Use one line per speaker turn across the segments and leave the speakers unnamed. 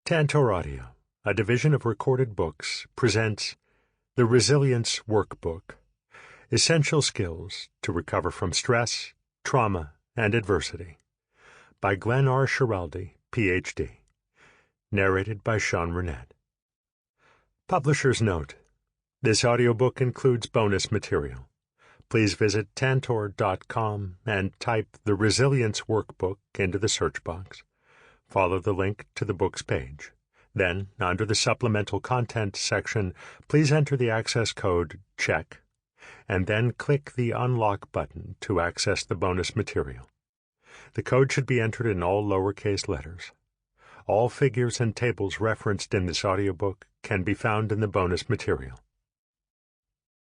Tantor Audio, a division of Recorded Books, presents the Resilience Workbook, Essential Skills to Recover from Stress, Trauma, and Adversity, by Glenn R. Schiraldi, Ph.D., narrated by Runnette. Publisher's note: this audiobook includes bonus material. Please visit Tantor.com and type the Resilience Workbook into the search box. Follow the link to the book's page. Then, under the Supplemental Content section, please enter the access code CHECK, and then click the Unlock button to access the bonus material. The code should be entered in all lowercase letters. All figures and tables referenced in this audiobook can be found in the bonus material.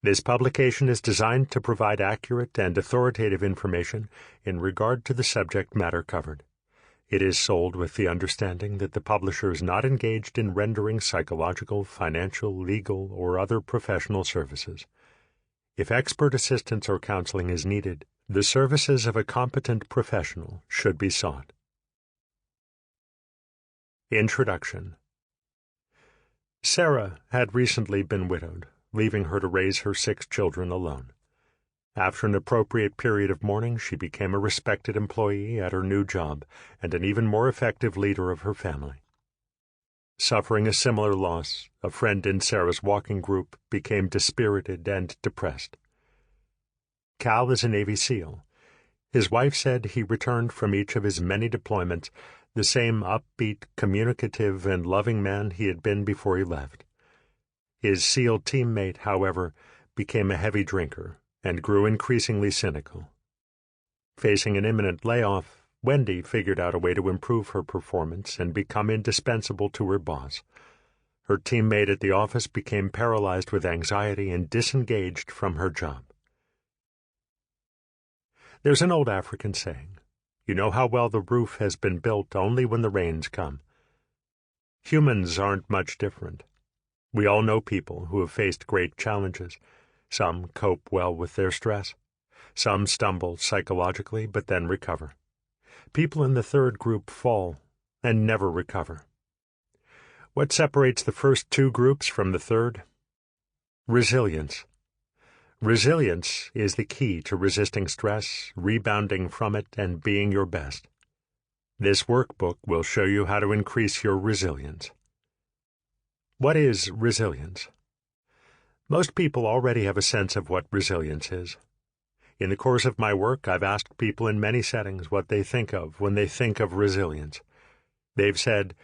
This publication is designed to provide accurate and authoritative information in regard to the subject matter covered. It is sold with the understanding that the publisher is not engaged in rendering psychological, financial, legal, or other professional services. If expert assistance or counseling is needed, the services of a competent professional should be sought. Introduction. Sarah had recently been widowed, leaving her to raise her 6 children alone. After an appropriate period of mourning, she became a respected employee at her new job and an even more effective leader of her family. Suffering a similar loss, a friend in Sarah's walking group became dispirited and depressed. Cal is a Navy SEAL. His wife said he returned from each of his many deployments the same upbeat, communicative, and loving man he had been before he left. His SEAL teammate, however, became a heavy drinker and grew increasingly cynical. Facing an imminent layoff, Wendy figured out a way to improve her performance and become indispensable to her boss. Her teammate at the office became paralyzed with anxiety and disengaged from her job. There's an old African saying, "You know how well the roof has been built only when the rains come." Humans aren't much different. We all know people who have faced great challenges. Some cope well with their stress. Some stumble psychologically but then recover. People in the third group fall and never recover. What separates the first 2 groups from the third? Resilience. Resilience is the key to resisting stress, rebounding from it, and being your best. This workbook will show you how to increase your resilience. What is resilience? Most people already have a sense of what resilience is. In the course of my work, I've asked people in many settings what they think of when they think of resilience. They've said,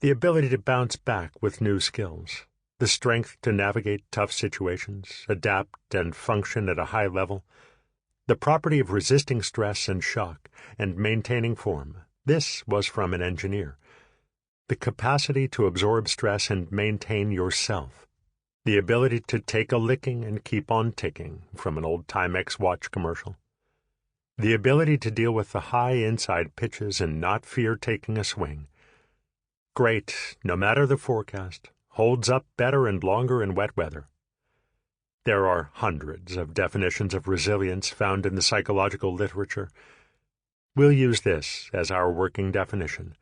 the ability to bounce back with new skills, the strength to navigate tough situations, adapt and function at a high level, the property of resisting stress and shock and maintaining form. This was from an engineer. The capacity to absorb stress and maintain yourself. The ability to take a licking and keep on ticking, from an old Timex watch commercial. The ability to deal with the high inside pitches and not fear taking a swing. Great, no matter the forecast, holds up better and longer in wet weather. There are hundreds of definitions of resilience found in the psychological literature. We'll use this as our working definition.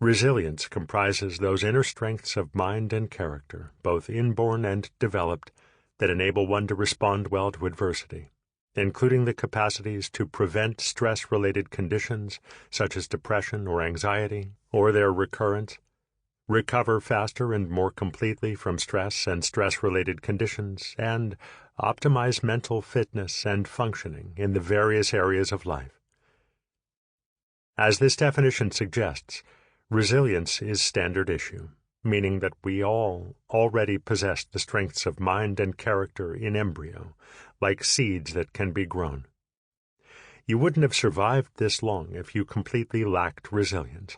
Resilience comprises those inner strengths of mind and character, both inborn and developed, that enable one to respond well to adversity, including the capacities to prevent stress-related conditions such as depression or anxiety, or their recurrence, recover faster and more completely from stress and stress-related conditions, and optimize mental fitness and functioning in the various areas of life. As this definition suggests, resilience is standard issue, meaning that we all already possess the strengths of mind and character in embryo, like seeds that can be grown. You wouldn't have survived this long if you completely lacked resilience,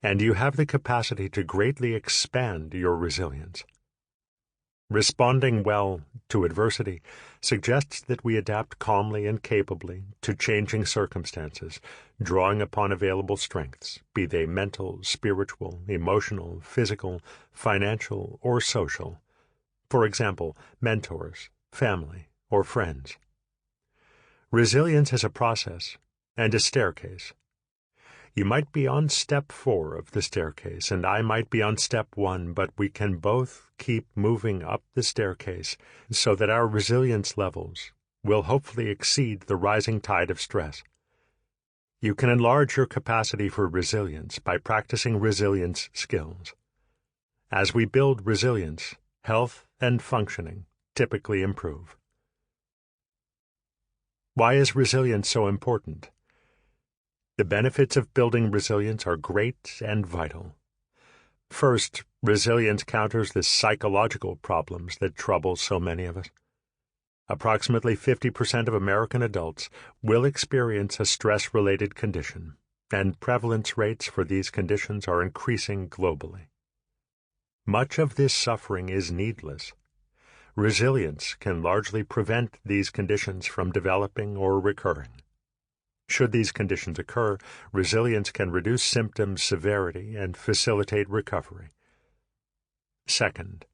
and you have the capacity to greatly expand your resilience. Responding well to adversity suggests that we adapt calmly and capably to changing circumstances, drawing upon available strengths, be they mental, spiritual, emotional, physical, financial, or social. For example, mentors, family, or friends. Resilience is a process and a staircase. You might be on step 4 of the staircase, and I might be on step 1, but we can both keep moving up the staircase so that our resilience levels will hopefully exceed the rising tide of stress. You can enlarge your capacity for resilience by practicing resilience skills. As we build resilience, health and functioning typically improve. Why is resilience so important? The benefits of building resilience are great and vital. First, resilience counters the psychological problems that trouble so many of us. Approximately 50% of American adults will experience a stress-related condition, and prevalence rates for these conditions are increasing globally. Much of this suffering is needless. Resilience can largely prevent these conditions from developing or recurring. Should these conditions occur, resilience can reduce symptom severity and facilitate recovery. Second,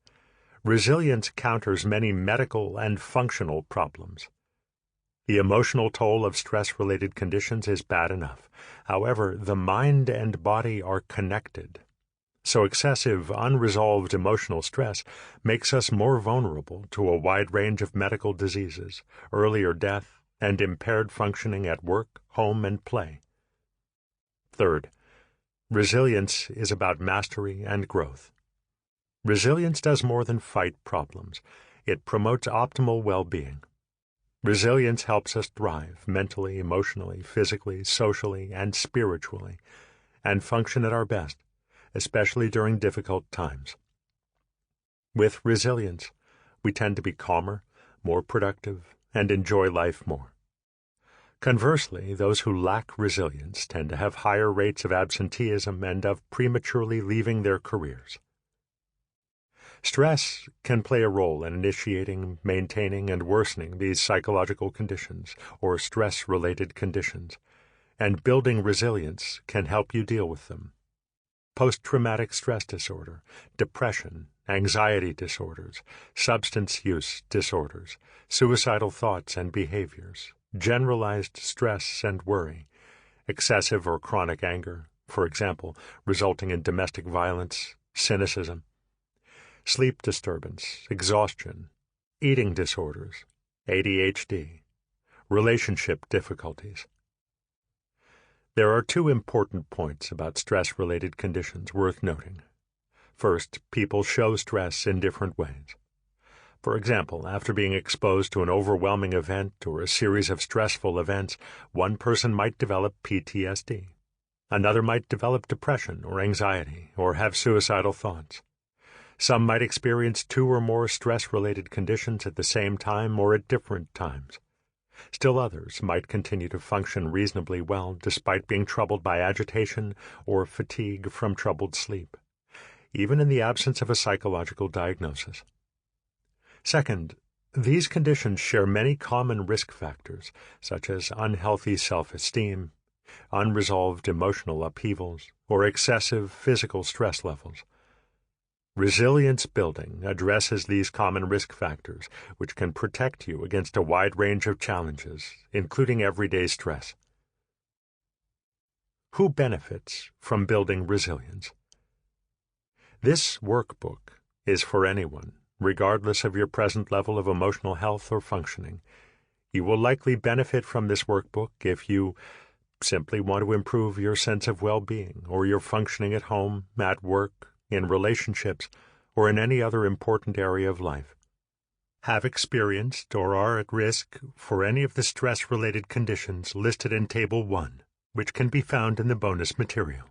resilience counters many medical and functional problems. The emotional toll of stress-related conditions is bad enough. However, the mind and body are connected. So excessive, unresolved emotional stress makes us more vulnerable to a wide range of medical diseases, earlier death, and impaired functioning at work, home, and play. Third, resilience is about mastery and growth. Resilience does more than fight problems. It promotes optimal well-being. Resilience helps us thrive mentally, emotionally, physically, socially, and spiritually, and function at our best, especially during difficult times. With resilience, we tend to be calmer, more productive, and enjoy life more. Conversely, those who lack resilience tend to have higher rates of absenteeism and of prematurely leaving their careers. Stress can play a role in initiating, maintaining, and worsening these psychological conditions, or stress-related conditions, and building resilience can help you deal with them. Post-traumatic stress disorder, depression, anxiety disorders, substance use disorders, suicidal thoughts and behaviors, generalized stress and worry, excessive or chronic anger, for example, resulting in domestic violence, cynicism, sleep disturbance, exhaustion, eating disorders, ADHD, relationship difficulties. There are 2 important points about stress-related conditions worth noting. First, people show stress in different ways. For example, after being exposed to an overwhelming event or a series of stressful events, one person might develop PTSD. Another might develop depression or anxiety or have suicidal thoughts. Some might experience 2 or more stress-related conditions at the same time or at different times. Still others might continue to function reasonably well despite being troubled by agitation or fatigue from troubled sleep, even in the absence of a psychological diagnosis. Second, these conditions share many common risk factors, such as unhealthy self-esteem, unresolved emotional upheavals, or excessive physical stress levels. Resilience building addresses these common risk factors, which can protect you against a wide range of challenges, including everyday stress. Who benefits from building resilience? This workbook is for anyone, regardless of your present level of emotional health or functioning. You will likely benefit from this workbook if you simply want to improve your sense of well-being or your functioning at home, at work, in relationships, or in any other important area of life. Have experienced or are at risk for any of the stress-related conditions listed in Table 1, which can be found in the bonus material.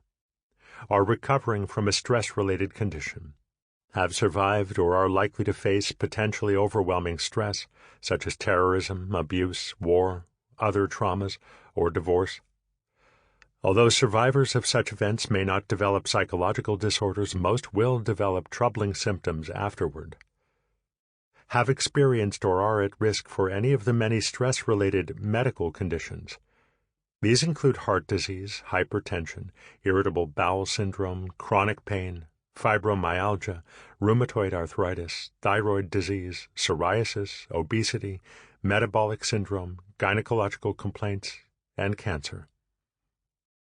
Are recovering from a stress-related condition. Have survived or are likely to face potentially overwhelming stress, such as terrorism, abuse, war, other traumas, or divorce. Although survivors of such events may not develop psychological disorders, most will develop troubling symptoms afterward. Have experienced or are at risk for any of the many stress-related medical conditions. These include heart disease, hypertension, irritable bowel syndrome, chronic pain, fibromyalgia, rheumatoid arthritis, thyroid disease, psoriasis, obesity, metabolic syndrome, gynecological complaints, and cancer.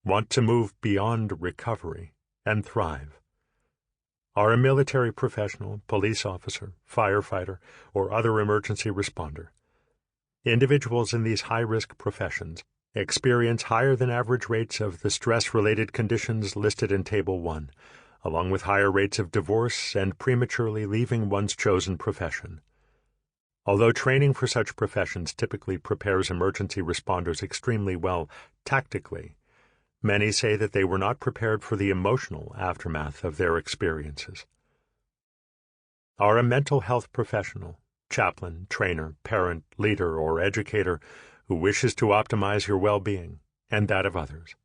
want to move beyond recovery and thrive, are a military professional, police officer, firefighter, or other emergency responder. Individuals in these high-risk professions experience higher than average rates of the stress-related conditions listed in Table 1, along with higher rates of divorce and prematurely leaving one's chosen profession. Although training for such professions typically prepares emergency responders extremely well tactically, many say that they were not prepared for the emotional aftermath of their experiences. Are a mental health professional, chaplain, trainer, parent, leader, or educator who wishes to optimize your well-being and that of others.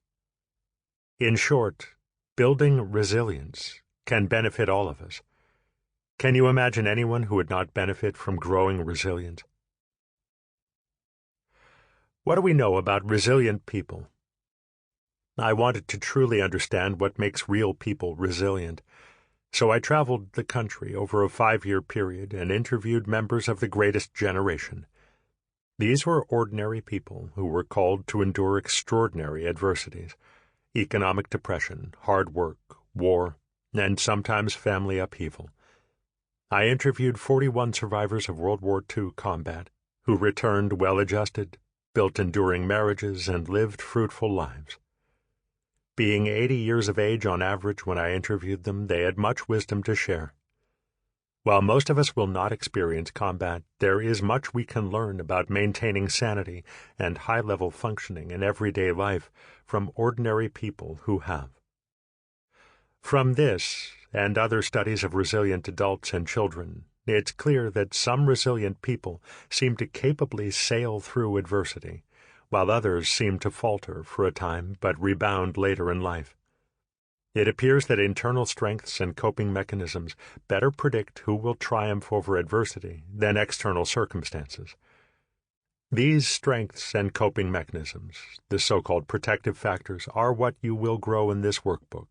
In short, building resilience can benefit all of us. Can you imagine anyone who would not benefit from growing resilient? What do we know about resilient people? I wanted to truly understand what makes real people resilient, so I traveled the country over a 5-year period and interviewed members of the greatest generation. These were ordinary people who were called to endure extraordinary adversities, economic depression, hard work, war, and sometimes family upheaval. I interviewed 41 survivors of World War II combat who returned well-adjusted, built enduring marriages, and lived fruitful lives. Being 80 years of age on average when I interviewed them, they had much wisdom to share. While most of us will not experience combat, there is much we can learn about maintaining sanity and high-level functioning in everyday life from ordinary people who have. From this and other studies of resilient adults and children, it's clear that some resilient people seem to capably sail through adversity, while others seem to falter for a time but rebound later in life. It appears that internal strengths and coping mechanisms better predict who will triumph over adversity than external circumstances. These strengths and coping mechanisms, the so-called protective factors, are what you will grow in this workbook.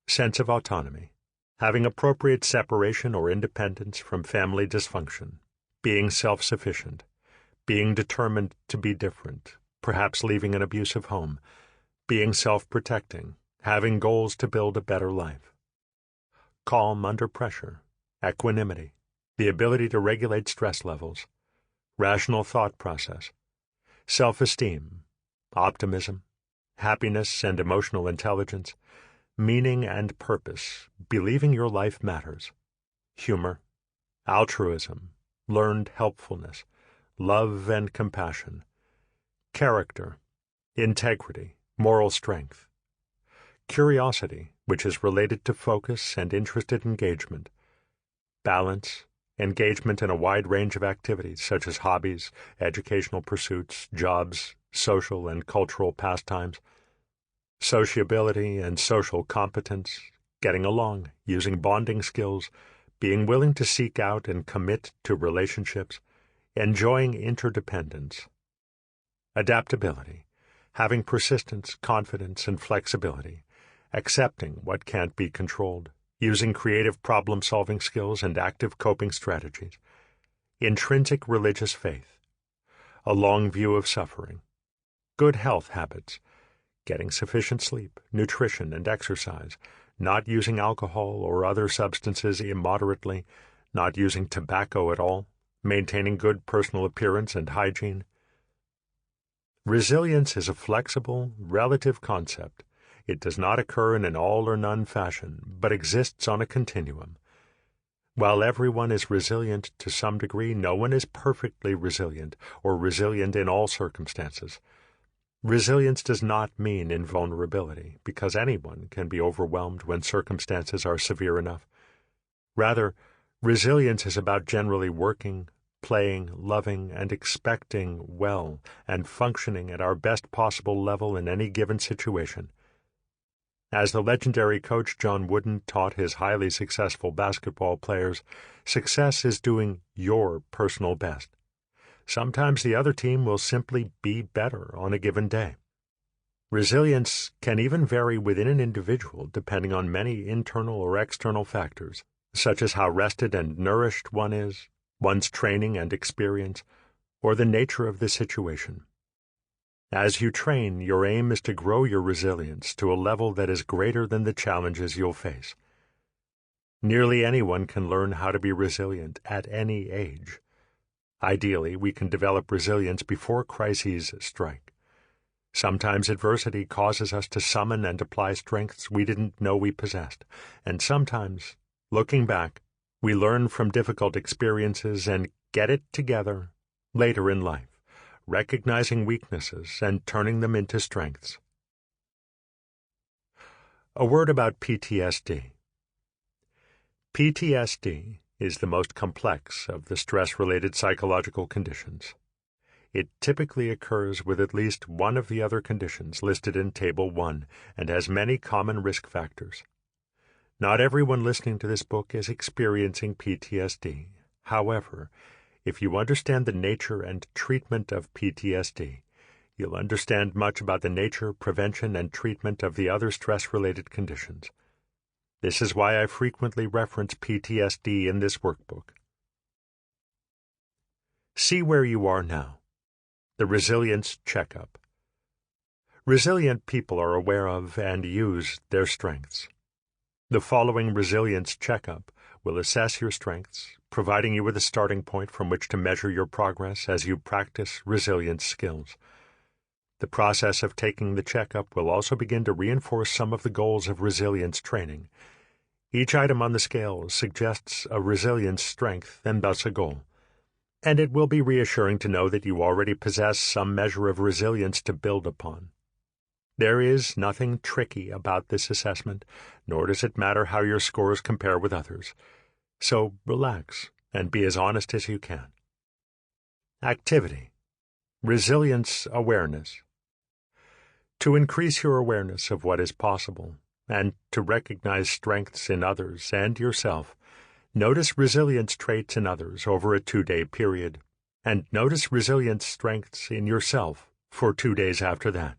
Sense of autonomy, having appropriate separation or independence from family dysfunction, being self-sufficient, being determined to be different, perhaps leaving an abusive home, being self-protecting, having goals to build a better life. Calm under pressure, equanimity, the ability to regulate stress levels, rational thought process, self-esteem, optimism, happiness and emotional intelligence, meaning and purpose, believing your life matters, humor, altruism, learned helpfulness, love and compassion, character, integrity, moral strength, curiosity, which is related to focus and interested engagement, balance, engagement in a wide range of activities such as hobbies, educational pursuits, jobs, social and cultural pastimes, sociability and social competence, getting along, using bonding skills, being willing to seek out and commit to relationships, enjoying interdependence, adaptability, having persistence, confidence, and flexibility, accepting what can't be controlled, using creative problem-solving skills and active coping strategies, intrinsic religious faith, a long view of suffering, good health habits, getting sufficient sleep, nutrition, and exercise, not using alcohol or other substances immoderately, not using tobacco at all, maintaining good personal appearance and hygiene. Resilience is a flexible, relative concept. It does not occur in an all-or-none fashion, but exists on a continuum. While everyone is resilient to some degree, no one is perfectly resilient or resilient in all circumstances. Resilience does not mean invulnerability, because anyone can be overwhelmed when circumstances are severe enough. Rather, resilience is about generally working, playing, loving, and expecting well and functioning at our best possible level in any given situation. As the legendary coach John Wooden taught his highly successful basketball players, success is doing your personal best. Sometimes the other team will simply be better on a given day. Resilience can even vary within an individual depending on many internal or external factors, such as how rested and nourished one is, one's training and experience, or the nature of the situation. As you train, your aim is to grow your resilience to a level that is greater than the challenges you'll face. Nearly anyone can learn how to be resilient at any age. Ideally, we can develop resilience before crises strike. Sometimes adversity causes us to summon and apply strengths we didn't know we possessed, and sometimes, looking back, we learn from difficult experiences and get it together later in life, recognizing weaknesses and turning them into strengths. A word about PTSD. PTSD is the most complex of the stress-related psychological conditions. It typically occurs with at least one of the other conditions listed in Table 1 and has many common risk factors. Not everyone listening to this book is experiencing PTSD. However, if you understand the nature and treatment of PTSD, you'll understand much about the nature, prevention, and treatment of the other stress-related conditions. This is why I frequently reference PTSD in this workbook. See where you are now. The Resilience Checkup. Resilient people are aware of and use their strengths. The following Resilience Checkup will assess your strengths, providing you with a starting point from which to measure your progress as you practice resilience skills. The process of taking the checkup will also begin to reinforce some of the goals of resilience training. Each item on the scale suggests a resilience strength and thus a goal. And it will be reassuring to know that you already possess some measure of resilience to build upon. There is nothing tricky about this assessment, nor does it matter how your scores compare with others. So relax and be as honest as you can. Activity. Resilience awareness. To increase your awareness of what is possible, and to recognize strengths in others and yourself, notice resilience traits in others over a 2-day period, and notice resilience strengths in yourself for 2 days after that.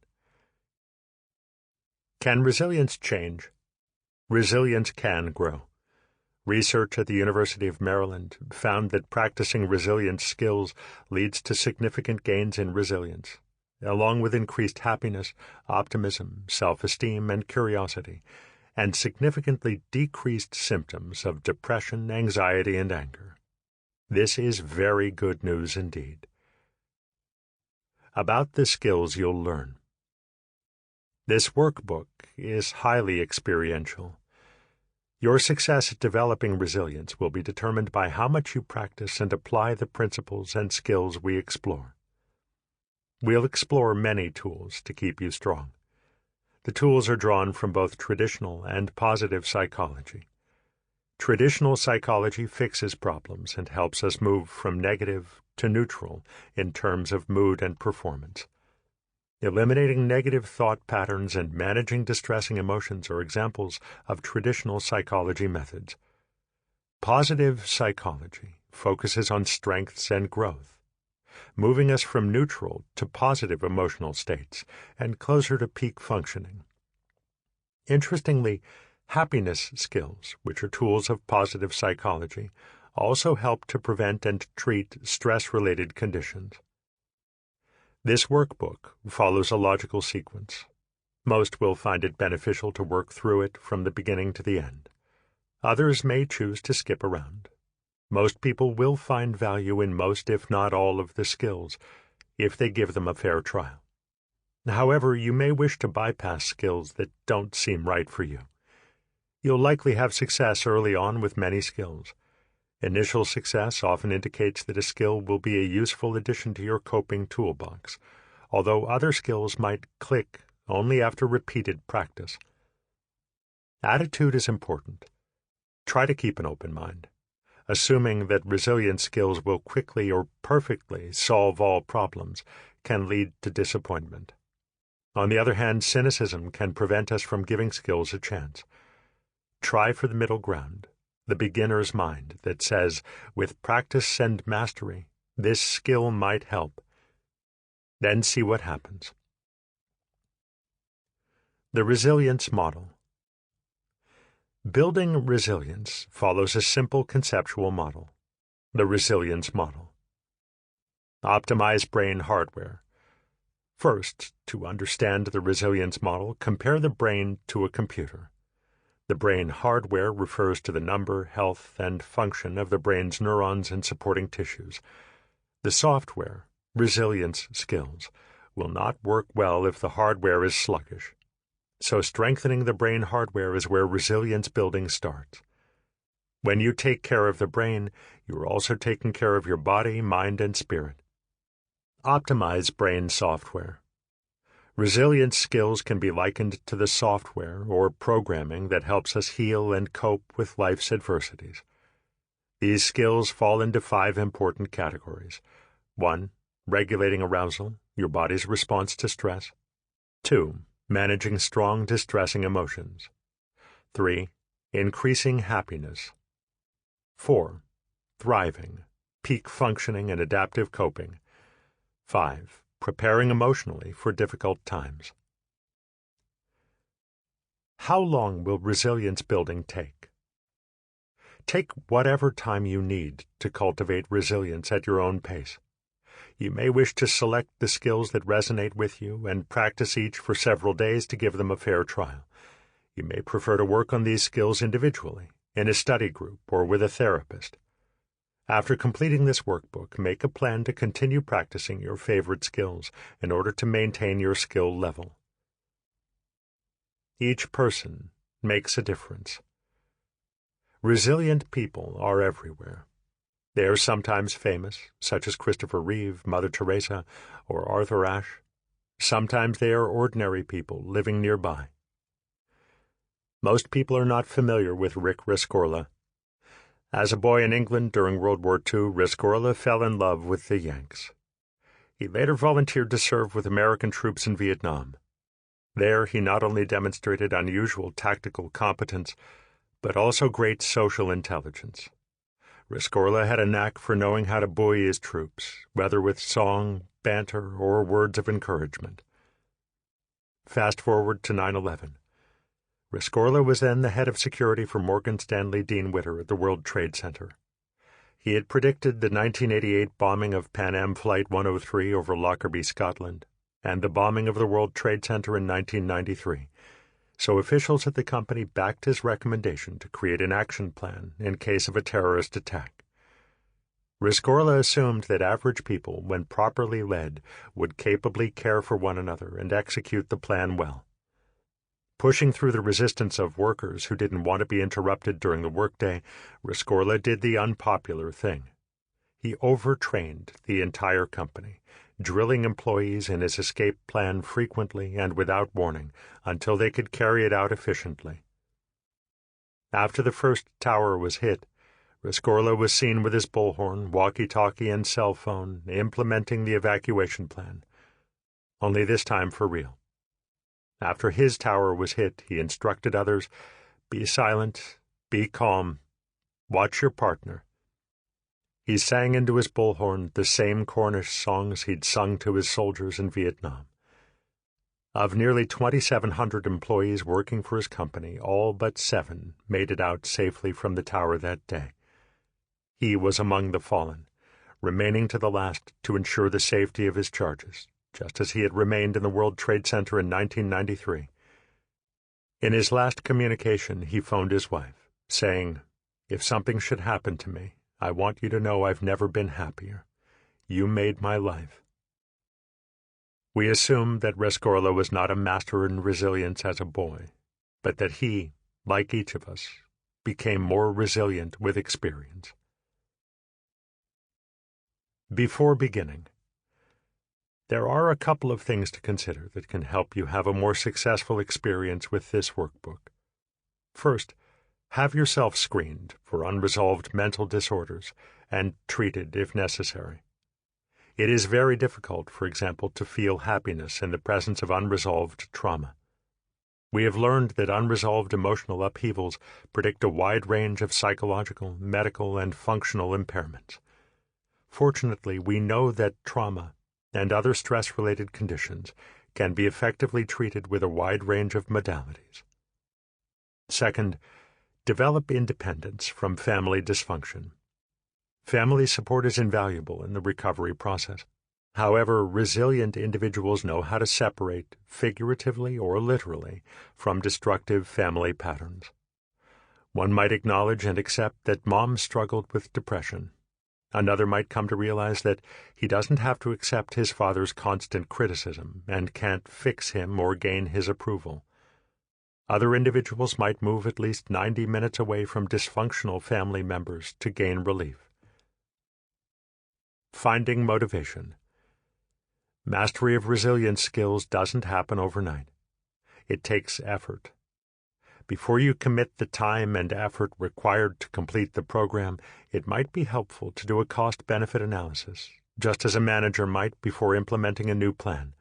Can resilience change? Resilience can grow. Research at the University of Maryland found that practicing resilience skills leads to significant gains in resilience, along with increased happiness, optimism, self-esteem, and curiosity, and significantly decreased symptoms of depression, anxiety, and anger. This is very good news indeed. About the skills you'll learn. This workbook is highly experiential. Your success at developing resilience will be determined by how much you practice and apply the principles and skills we explore. We'll explore many tools to keep you strong. The tools are drawn from both traditional and positive psychology. Traditional psychology fixes problems and helps us move from negative to neutral in terms of mood and performance. Eliminating negative thought patterns and managing distressing emotions are examples of traditional psychology methods. Positive psychology focuses on strengths and growth, moving us from neutral to positive emotional states and closer to peak functioning. Interestingly, happiness skills, which are tools of positive psychology, also help to prevent and treat stress-related conditions. This workbook follows a logical sequence. Most will find it beneficial to work through it from the beginning to the end. Others may choose to skip around. Most people will find value in most, if not all, of the skills, if they give them a fair trial. However, you may wish to bypass skills that don't seem right for you. You'll likely have success early on with many skills. Initial success often indicates that a skill will be a useful addition to your coping toolbox, although other skills might click only after repeated practice. Attitude is important. Try to keep an open mind. Assuming that resilience skills will quickly or perfectly solve all problems can lead to disappointment. On the other hand, cynicism can prevent us from giving skills a chance. Try for the middle ground. The beginner's mind that says, with practice and mastery, this skill might help. Then see what happens. The Resilience Model. Building resilience follows a simple conceptual model, the Resilience Model. Optimize brain hardware. First, to understand the resilience model, compare the brain to a computer. The brain hardware refers to the number, health, and function of the brain's neurons and supporting tissues. The software, resilience skills, will not work well if the hardware is sluggish. So strengthening the brain hardware is where resilience building starts. When you take care of the brain, you are also taking care of your body, mind, and spirit. Optimize brain software. Resilience skills can be likened to the software or programming that helps us heal and cope with life's adversities. These skills fall into 5 important categories. 1. Regulating arousal, your body's response to stress. 2. Managing strong, distressing emotions. 3. Increasing happiness. 4. Thriving, peak functioning and adaptive coping. 5. Preparing emotionally for difficult times. How long will resilience building take? Take whatever time you need to cultivate resilience at your own pace. You may wish to select the skills that resonate with you and practice each for several days to give them a fair trial. You may prefer to work on these skills individually, in a study group, or with a therapist. After completing this workbook, make a plan to continue practicing your favorite skills in order to maintain your skill level. Each person makes a difference. Resilient people are everywhere. They are sometimes famous, such as Christopher Reeve, Mother Teresa, or Arthur Ashe. Sometimes they are ordinary people living nearby. Most people are not familiar with Rick Rescorla. As a boy in England during World War II, Rescorla fell in love with the Yanks. He later volunteered to serve with American troops in Vietnam. There he not only demonstrated unusual tactical competence, but also great social intelligence. Rescorla had a knack for knowing how to buoy his troops, whether with song, banter, or words of encouragement. Fast forward to 9/11. Rescorla was then the head of security for Morgan Stanley Dean Witter at the World Trade Center. He had predicted the 1988 bombing of Pan Am Flight 103 over Lockerbie, Scotland, and the bombing of the World Trade Center in 1993. So officials at the company backed his recommendation to create an action plan in case of a terrorist attack. Rescorla assumed that average people, when properly led, would capably care for one another and execute the plan well. Pushing through the resistance of workers who didn't want to be interrupted during the workday, Rescorla did the unpopular thing. He overtrained the entire company, drilling employees in his escape plan frequently and without warning until they could carry it out efficiently. After the first tower was hit, Rescorla was seen with his bullhorn, walkie-talkie, and cell phone implementing the evacuation plan, only this time for real. After his tower was hit, he instructed others, "Be silent, be calm, watch your partner." He sang into his bullhorn the same Cornish songs he'd sung to his soldiers in Vietnam. Of nearly 2,700 employees working for his company, all but 7 made it out safely from the tower that day. He was among the fallen, remaining to the last to ensure the safety of his charges, just as he had remained in the World Trade Center in 1993. In his last communication, he phoned his wife, saying, "If something should happen to me, I want you to know I've never been happier. You made my life." We assume that Rescorla was not a master in resilience as a boy, but that he, like each of us, became more resilient with experience. Before beginning, there are a couple of things to consider that can help you have a more successful experience with this workbook. First, have yourself screened for unresolved mental disorders and treated if necessary. It is very difficult, for example, to feel happiness in the presence of unresolved trauma. We have learned that unresolved emotional upheavals predict a wide range of psychological, medical, and functional impairments. Fortunately, we know that trauma and other stress-related conditions can be effectively treated with a wide range of modalities. Second, develop independence from family dysfunction. Family support is invaluable in the recovery process. However, resilient individuals know how to separate, figuratively or literally, from destructive family patterns. One might acknowledge and accept that Mom struggled with depression. Another might come to realize that he doesn't have to accept his father's constant criticism and can't fix him or gain his approval. Other individuals might move at least 90 minutes away from dysfunctional family members to gain relief. Finding motivation. Mastery of resilience skills doesn't happen overnight. It takes effort. Before you commit the time and effort required to complete the program, it might be helpful to do a cost-benefit analysis, just as a manager might before implementing a new plan.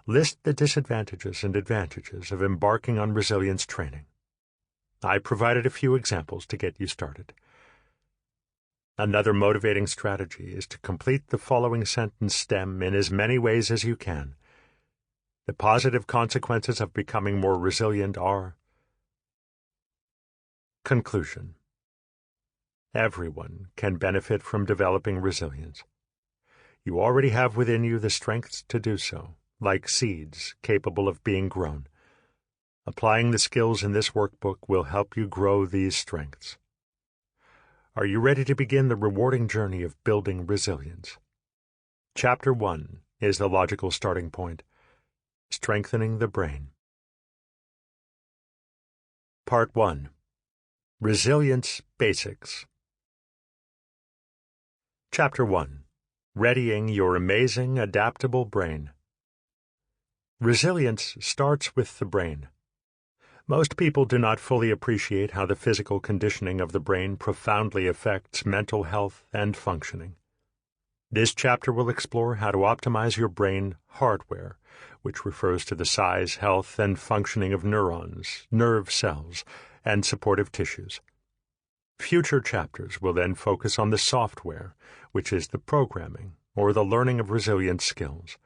List the disadvantages and advantages of embarking on resilience training. I provided a few examples to get you started. Another motivating strategy is to complete the following sentence stem in as many ways as you can. The positive consequences of becoming more resilient are. Conclusion. Everyone can benefit from developing resilience. You already have within you the strengths to do so, like seeds capable of being grown. Applying the skills in this workbook will help you grow these strengths. Are you ready to begin the rewarding journey of building resilience? Chapter 1 is the logical starting point. Strengthening the brain. Part 1. Resilience Basics. Chapter 1. Readying your amazing, adaptable brain. Resilience starts with the brain. Most people do not fully appreciate how the physical conditioning of the brain profoundly affects mental health and functioning. This chapter will explore how to optimize your brain hardware, which refers to the size, health, and functioning of neurons, nerve cells, and supportive tissues. Future chapters will then focus on the software, which is the programming or the learning of resilience skills.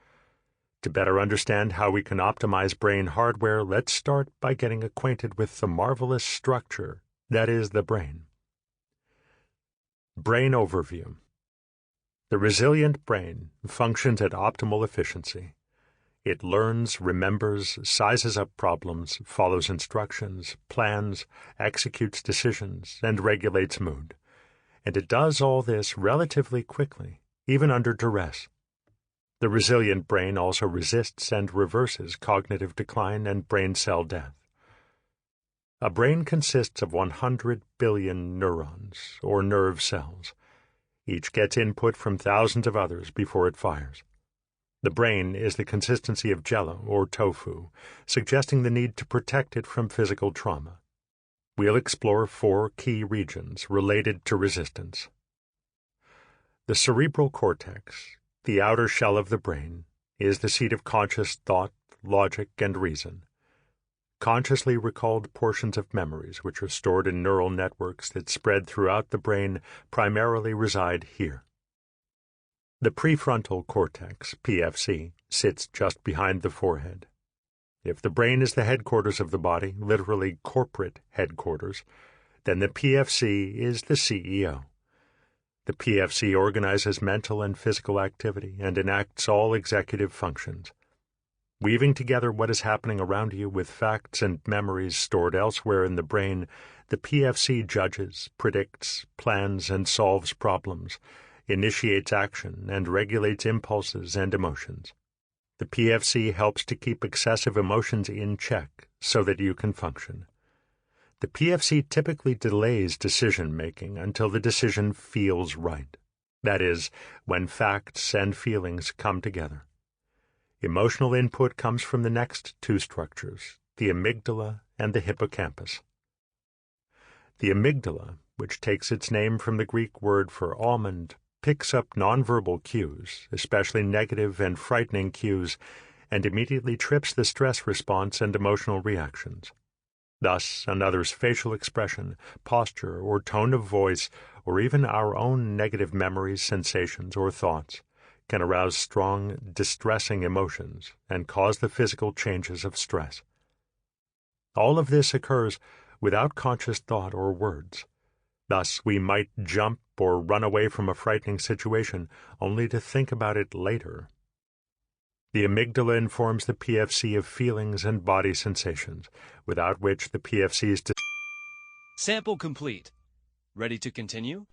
To better understand how we can optimize brain hardware, let's start by getting acquainted with the marvelous structure that is the brain. Brain overview. The resilient brain functions at optimal efficiency. It learns, remembers, sizes up problems, follows instructions, plans, executes decisions, and regulates mood. And it does all this relatively quickly, even under duress. The resilient brain also resists and reverses cognitive decline and brain cell death. A brain consists of 100 billion neurons, or nerve cells. Each gets input from thousands of others before it fires. The brain is the consistency of jello or tofu, suggesting the need to protect it from physical trauma. We'll explore 4 key regions related to resistance. The cerebral cortex, the outer shell of the brain, is the seat of conscious thought, logic, and reason. Consciously recalled portions of memories which are stored in neural networks that spread throughout the brain primarily reside here. The prefrontal cortex, PFC, sits just behind the forehead. If the brain is the headquarters of the body, literally corporate headquarters, then the PFC is the CEO. The PFC organizes mental and physical activity and enacts all executive functions. Weaving together what is happening around you with facts and memories stored elsewhere in the brain, the PFC judges, predicts, plans, and solves problems, initiates action, and regulates impulses and emotions. The PFC helps to keep excessive emotions in check so that you can function. The PFC typically delays decision-making until the decision feels right. That is, when facts and feelings come together. Emotional input comes from the next 2 structures, the amygdala and the hippocampus. The amygdala, which takes its name from the Greek word for almond, picks up nonverbal cues, especially negative and frightening cues, and immediately trips the stress response and emotional reactions. Thus, another's facial expression, posture, or tone of voice, or even our own negative memories, sensations, or thoughts, can arouse strong, distressing emotions and cause the physical changes of stress. All of this occurs without conscious thought or words. Thus, we might jump, or run away from a frightening situation only to think about it later. The amygdala informs the PFC of feelings and body sensations, without which the PFC's
Sample complete. Ready to continue?